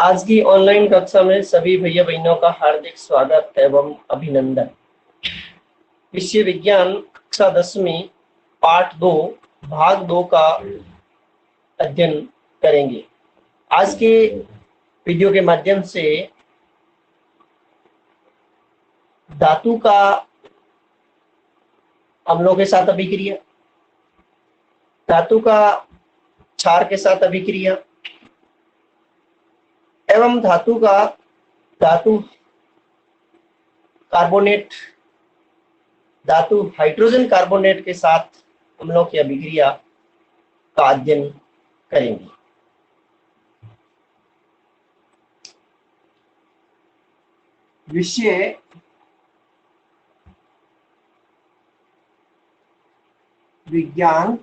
आज की ऑनलाइन कक्षा में सभी भैया बहनों का हार्दिक स्वागत एवं अभिनंदन। विषय विज्ञान कक्षा 10वीं पाठ 2 भाग 2 का अध्ययन करेंगे। आज के वीडियो के माध्यम से धातु का अम्लों के साथ अभिक्रिया, धातु का क्षार के साथ अभिक्रिया एवं धातु कार्बोनेट, धातु हाइड्रोजन कार्बोनेट के साथ अम्लों की अभिक्रिया का अध्ययन करेंगे। विषय विज्ञान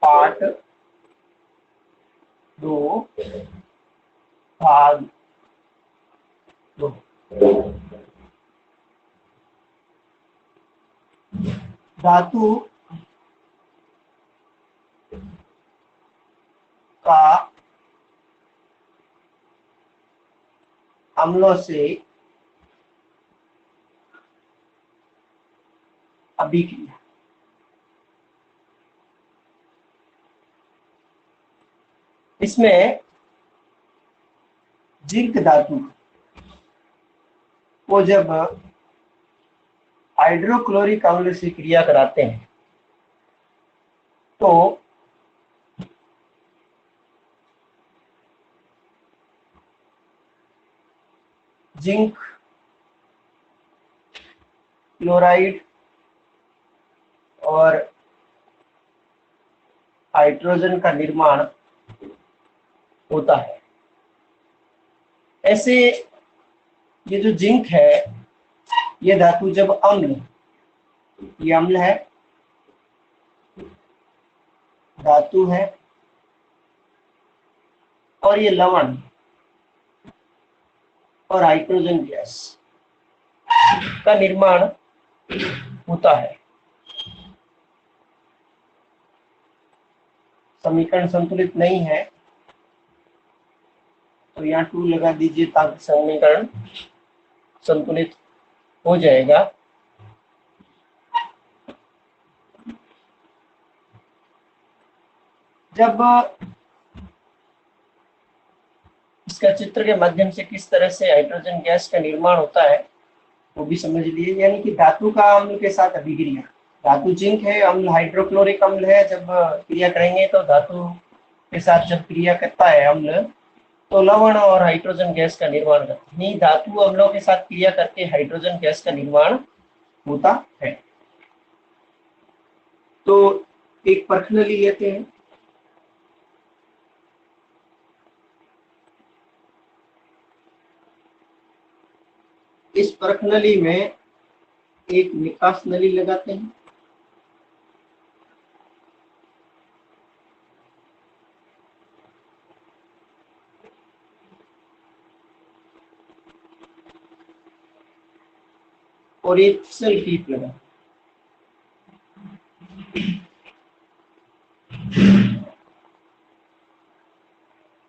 पाठ 2 भाग 2। धातु का अम्लों से अभिक्रिया। इसमें जिंक धातु को जब हाइड्रोक्लोरिक अम्ल से क्रिया कराते हैं तो जिंक क्लोराइड और हाइड्रोजन का निर्माण होता है। ऐसे ये जो जिंक है, ये धातु जब ये अम्ल है, धातु है, और ये लवण और हाइड्रोजन गैस का निर्माण होता है। समीकरण संतुलित नहीं है तो यहाँ 2 लगा दीजिए ताकि समीकरण संतुलित हो जाएगा। जब इसका चित्र के माध्यम से किस तरह से हाइड्रोजन गैस का निर्माण होता है वो भी समझ लिए। यानी कि धातु का अम्ल के साथ अभिक्रिया, धातु जिंक है, अम्ल हाइड्रोक्लोरिक अम्ल है, जब क्रिया करेंगे तो धातु के साथ जब क्रिया करता है अम्ल तो लवण और हाइड्रोजन गैस का निर्माण करता है। धातु अम्लों के साथ क्रिया करके हाइड्रोजन गैस का निर्माण होता है। तो एक परखनली लेते हैं। इस परखनली में एक निकास नली लगाते हैं। और एक सेल टीप लगा।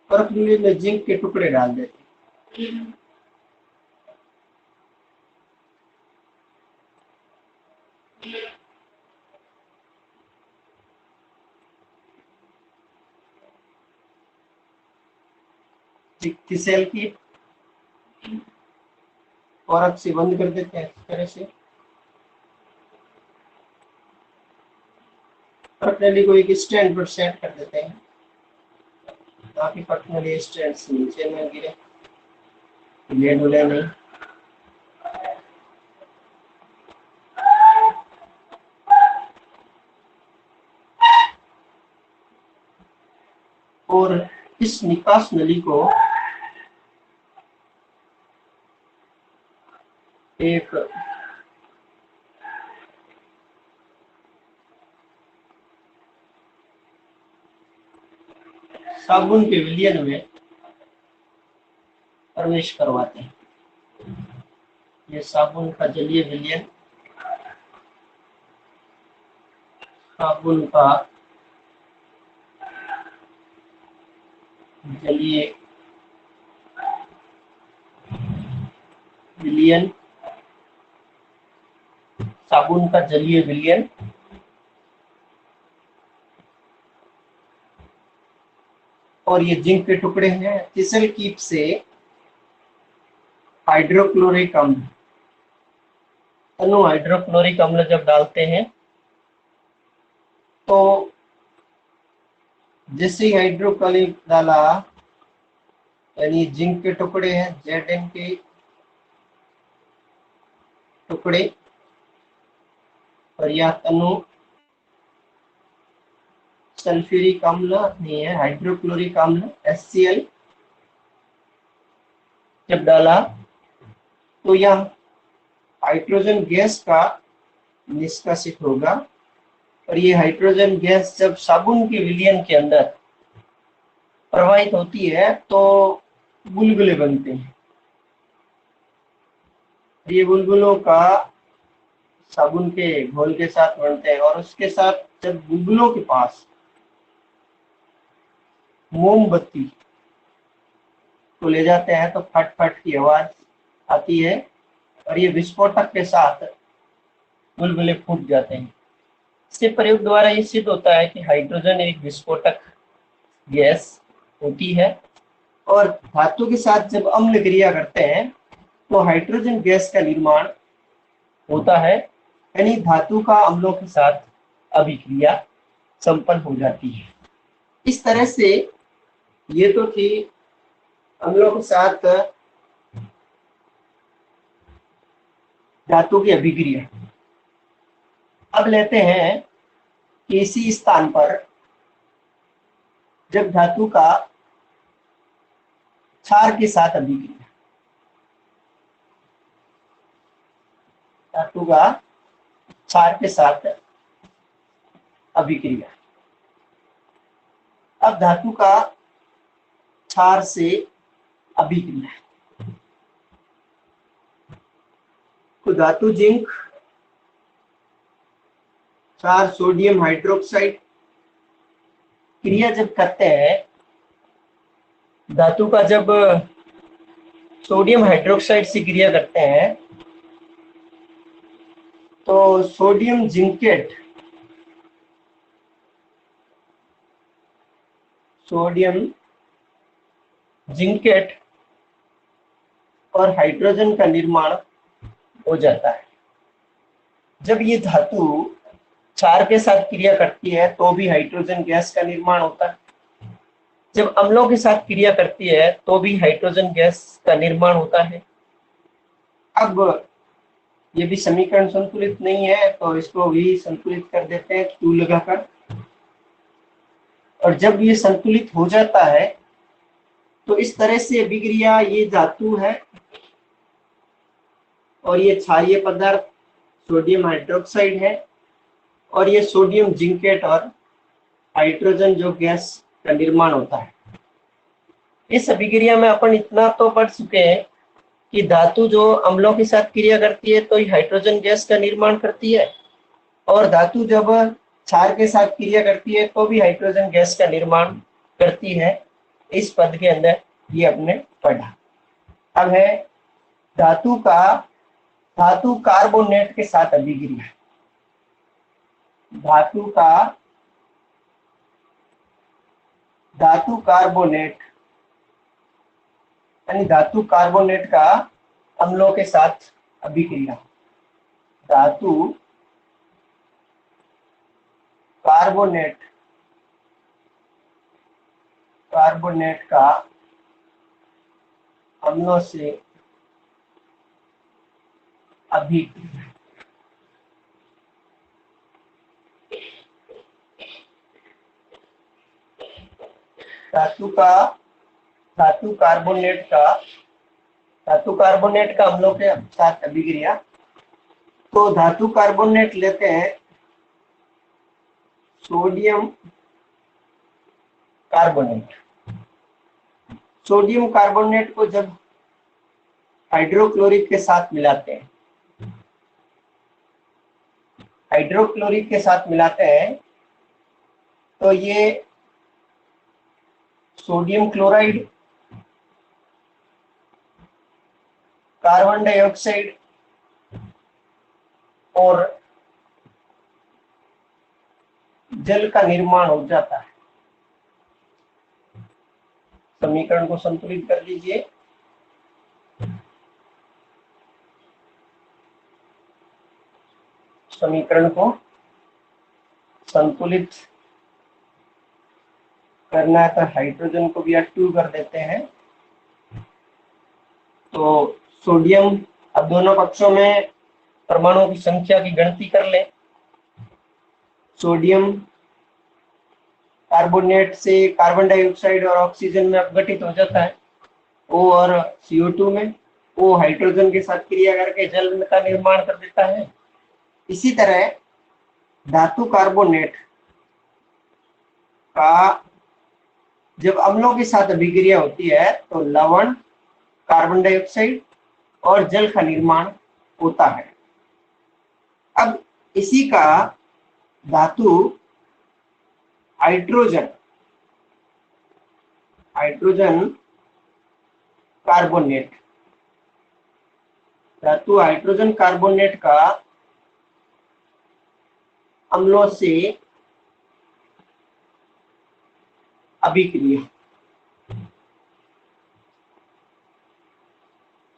परखनली में जिंक के टुकड़े डाल देते हैं। सेल की औरत से बंद कर देते हैं इस तरह से। परखनली को एक स्टैंड पर सेट कर देते हैं ताकि परखनली स्टैंड से नीचे न गिरे, हिले डुले नहीं। और इस निकास नली को एक साबुन के विलयन में प्रवेश करवाते हैं। ये साबुन का जलीय विलयन, साबुन का जलीय विलयन, साबुन का जलीय विलयन, और ये जिंक के टुकड़े हैं। तिसल कीप से हाइड्रोक्लोरिक अम्ल, अणु हाइड्रोक्लोरिक अम्ल जब डालते हैं तो जैसे ही हाइड्रोक्लोरिक डाला, यानी जिंक के टुकड़े हैं, Zn के टुकड़े, और यह अणु सल्फ्यूरिक अम्ल नहीं है, हाइड्रोक्लोरिक अम्ल HCl जब डाला तो यह हाइड्रोजन गैस का निष्कासित होगा, और ये हाइड्रोजन गैस जब साबुन के विलयन के अंदर प्रवाहित होती है तो बुलबुले बनते हैं। ये बुलबुलों का साबुन के घोल के साथ बनते हैं, और उसके साथ जब बुलबुलों के पास मोमबत्ती को ले जाते हैं तो फट फट की आवाज आती है, और ये विस्फोटक के साथ बुलबुले फूट जाते हैं। इसके प्रयोग द्वारा ये सिद्ध होता है कि हाइड्रोजन एक विस्फोटक गैस होती है, और धातु के साथ जब अम्ल क्रिया करते हैं तो हाइड्रोजन गैस का निर्माण होता है, यानी धातु का अम्लों के साथ अभिक्रिया संपन्न हो जाती है। इस तरह से ये तो थी अम्लों के साथ धातु की अभिक्रिया। अब लेते हैं कि इसी स्थान पर जब धातु का क्षार के साथ अभिक्रिया, धातु का क्षार के साथ अभिक्रिया, अब धातु का क्षार से अभिक्रिया, तो धातु जिंक क्षार सोडियम हाइड्रोक्साइड क्रिया जब करते हैं, धातु का जब सोडियम हाइड्रोक्साइड से क्रिया करते हैं तो सोडियम जिंकेट, सोडियम जिंकेट और हाइड्रोजन का निर्माण हो जाता है। जब ये धातु क्षार के साथ क्रिया करती है तो भी हाइड्रोजन गैस का निर्माण होता है, जब अम्लों के साथ क्रिया करती है तो भी हाइड्रोजन गैस का निर्माण होता है। अब ये भी समीकरण संतुलित नहीं है तो इसको भी संतुलित कर देते हैं Q लगाकर, और जब ये संतुलित हो जाता है तो इस तरह से अभिक्रिया, ये धातु है और ये क्षारीय पदार्थ सोडियम हाइड्रोक्साइड है, और ये सोडियम जिंकेट और हाइड्रोजन जो गैस का निर्माण होता है। इस अभिक्रिया में अपन इतना तो पढ़ चुके हैं कि धातु जो अम्लों के साथ क्रिया करती है तो हाइड्रोजन गैस का निर्माण करती है, और धातु जब क्षार के साथ क्रिया करती है तो भी हाइड्रोजन गैस का निर्माण करती है। इस पद के अंदर ये हमने पढ़ा। अब है धातु कार्बोनेट के साथ अभिक्रिया। धातु कार्बोनेट यानी धातु कार्बोनेट का अम्लों के साथ अभिक्रिया। धातु कार्बोनेट का अम्लों से अभिक्रिया। धातु कार्बोनेट का अम्लों के साथ अभिक्रिया। तो धातु कार्बोनेट लेते हैं सोडियम कार्बोनेट को जब हाइड्रोक्लोरिक के साथ मिलाते हैं तो ये सोडियम क्लोराइड, कार्बन डाइऑक्साइड और जल का निर्माण हो जाता है। समीकरण को संतुलित कर लीजिए। समीकरण को संतुलित करना है तो हाइड्रोजन को भी H2 कर देते हैं। तो सोडियम, अब दोनों पक्षों में परमाणुओं की संख्या की गणती कर लें। सोडियम कार्बोनेट से कार्बन डाइऑक्साइड और ऑक्सीजन में अपघटित हो जाता है O और CO2 में। O हाइड्रोजन के साथ क्रिया करके जल का निर्माण कर देता है। इसी तरह धातु कार्बोनेट का जब अम्लों के साथ अभिक्रिया होती है तो लवण, कार्बन डाइऑक्साइड और जल का निर्माण होता है। अब इसी का धातु हाइड्रोजन कार्बोनेट, धातु हाइड्रोजन कार्बोनेट का अम्लों से अभिक्रिया,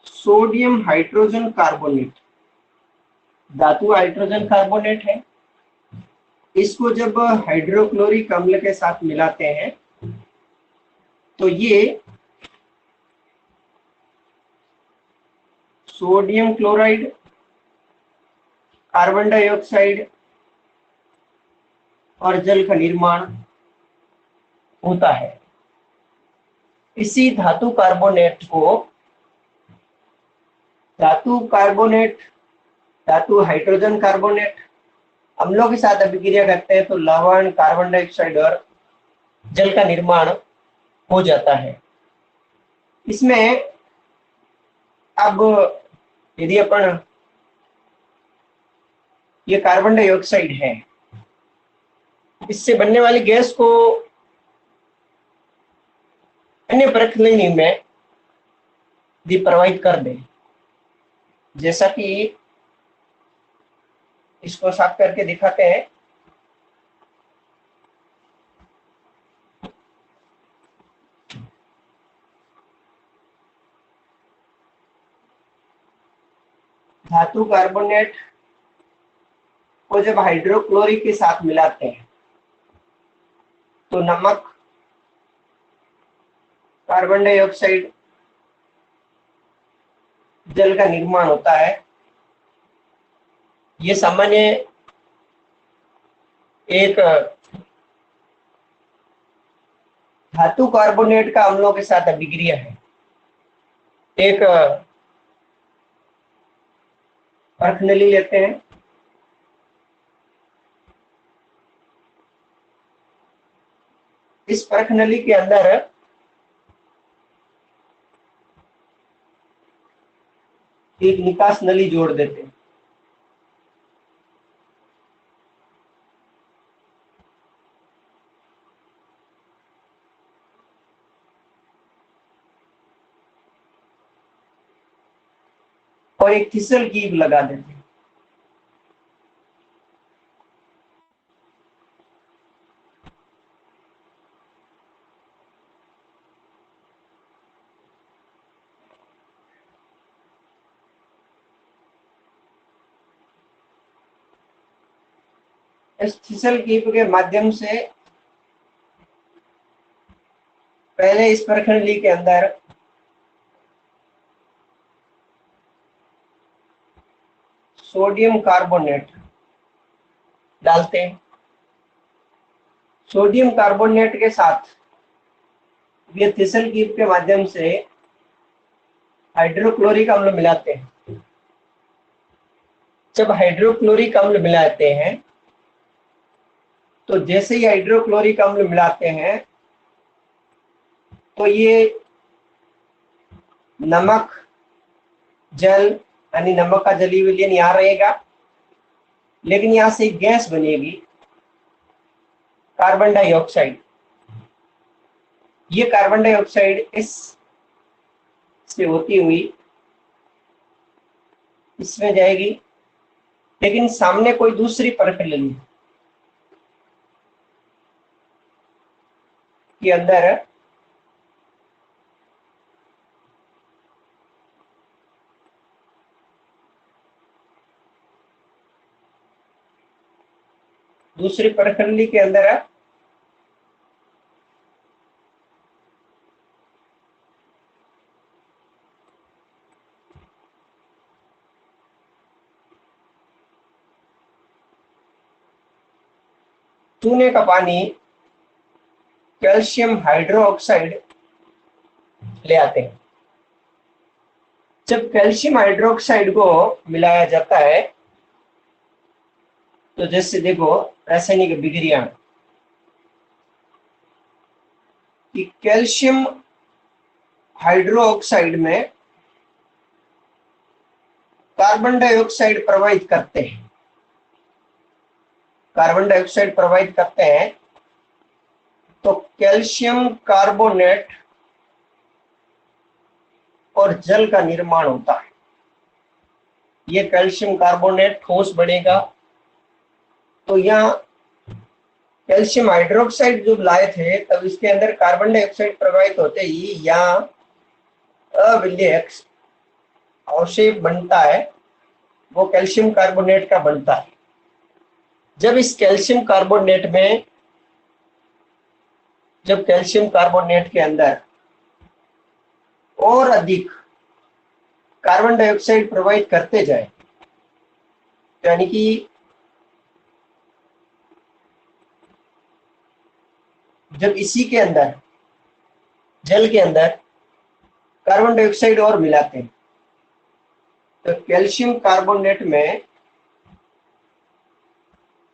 सोडियम हाइड्रोजन कार्बोनेट, धातु हाइड्रोजन कार्बोनेट है। इसको जब हाइड्रोक्लोरिक अम्ल के साथ मिलाते हैं तो ये सोडियम क्लोराइड, कार्बन डाइऑक्साइड और जल का निर्माण होता है। इसी धातु कार्बोनेट को धातु हाइड्रोजन कार्बोनेट अम्लों के साथ अभिक्रिया करते हैं तो लवण, कार्बन डाइऑक्साइड और जल का निर्माण हो जाता है। इसमें अब यदि अपन, ये कार्बन डाइऑक्साइड है, इससे बनने वाली गैस को अन्य प्रक्रिया में यदि प्रवाहित कर दें, जैसा कि इसको साफ करके दिखाते हैं। धातु कार्बोनेट को जब हाइड्रोक्लोरिक के साथ मिलाते हैं तो नमक, कार्बन डाइऑक्साइड, जल का निर्माण होता है। ये सामान्य एक धातु कार्बोनेट का अम्लों के साथ अभिक्रिया है। एक परखनली लेते हैं। इस परखनली के अंदर एक निकास नली जोड़ देते हैं। और एक थिसल कीप लगा देते हैं। इस थिसल कीप के माध्यम से पहले इस परखनली के अंदर सोडियम कार्बोनेट डालते हैं। सोडियम कार्बोनेट के साथ ये थिसल कीप के माध्यम से हाइड्रोक्लोरिक अम्ल मिलाते हैं। जब हाइड्रोक्लोरिक अम्ल मिलाते हैं तो जैसे ही हाइड्रोक्लोरिक अम्ल मिलाते हैं तो ये नमक, जल यानी नमक का जलीय विलयन यहाँ रहेगा, लेकिन यहाँ से एक गैस बनेगी कार्बन डाइऑक्साइड। ये कार्बन डाइऑक्साइड इस से होती हुई इसमें जाएगी, लेकिन सामने कोई दूसरी प्रक्रिया के अंदर दूसरी प्रक्रिया के अंदर चूने का पानी कैल्शियम हाइड्रोक्साइड ले आते हैं। जब कैल्शियम हाइड्रोक्साइड को मिलाया जाता है तो जैसे देखो रासायनिक अभिक्रिया कि कैल्शियम हाइड्रोक्साइड में कार्बन डाइऑक्साइड प्रवाहित करते हैं, कार्बन डाइऑक्साइड प्रवाहित करते हैं तो कैल्शियम कार्बोनेट और जल का निर्माण होता है। ये कैल्शियम कार्बोनेट ठोस बनेगा, तो यहाँ कैल्शियम हाइड्रोक्साइड जो लाए थे तब इसके अंदर कार्बन डाइऑक्साइड प्रवाहित होते ही यहाँ अविलेय अवशेष बनता है, वो कैल्शियम कार्बोनेट का बनता है। जब इस कैल्शियम कार्बोनेट के अंदर और अधिक कार्बन डाइऑक्साइड प्रवाहित करते जाए, यानी कि जब इसी के अंदर जल के अंदर कार्बन डाइऑक्साइड और मिलाते हैं तो कैल्शियम कार्बोनेट में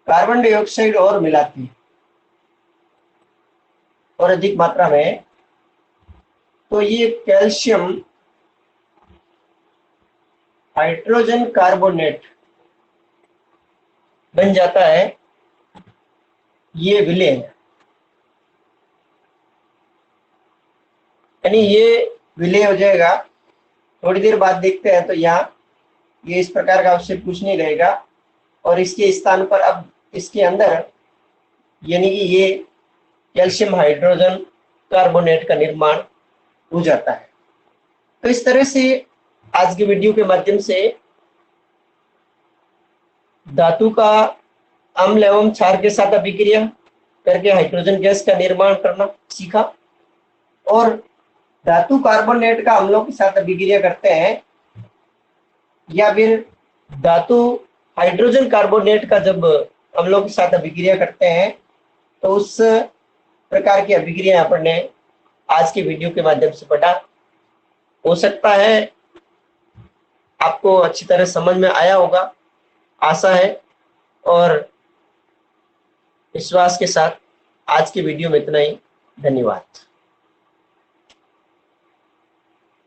कार्बन डाइऑक्साइड और मिलाते हैं और अधिक मात्रा में, तो ये कैल्शियम हाइड्रोजन कार्बोनेट बन जाता है। ये विलय यानी ये विलय हो जाएगा। थोड़ी देर बाद देखते हैं तो यहाँ ये इस प्रकार का अवशेष कुछ नहीं रहेगा और इसके स्थान पर अब इसके अंदर यानी कि ये कैल्शियम हाइड्रोजन कार्बोनेट का निर्माण हो जाता है। तो इस तरह से आज के वीडियो के माध्यम से धातु का अम्ल एवं क्षार के साथ अभिक्रिया करके हाइड्रोजन गैस का निर्माण करना सीखा, और धातु कार्बोनेट का अम्लों के साथ अभिक्रिया करते हैं या फिर धातु हाइड्रोजन कार्बोनेट का जब अम्लों के साथ अभिक्रिया करते हैं तो उस प्रकार की अभिक्रिया अपन ने आज के वीडियो के माध्यम से पढ़ा। हो सकता है आपको अच्छी तरह समझ में आया होगा, आशा है, और विश्वास के साथ आज के वीडियो में इतना ही। धन्यवाद।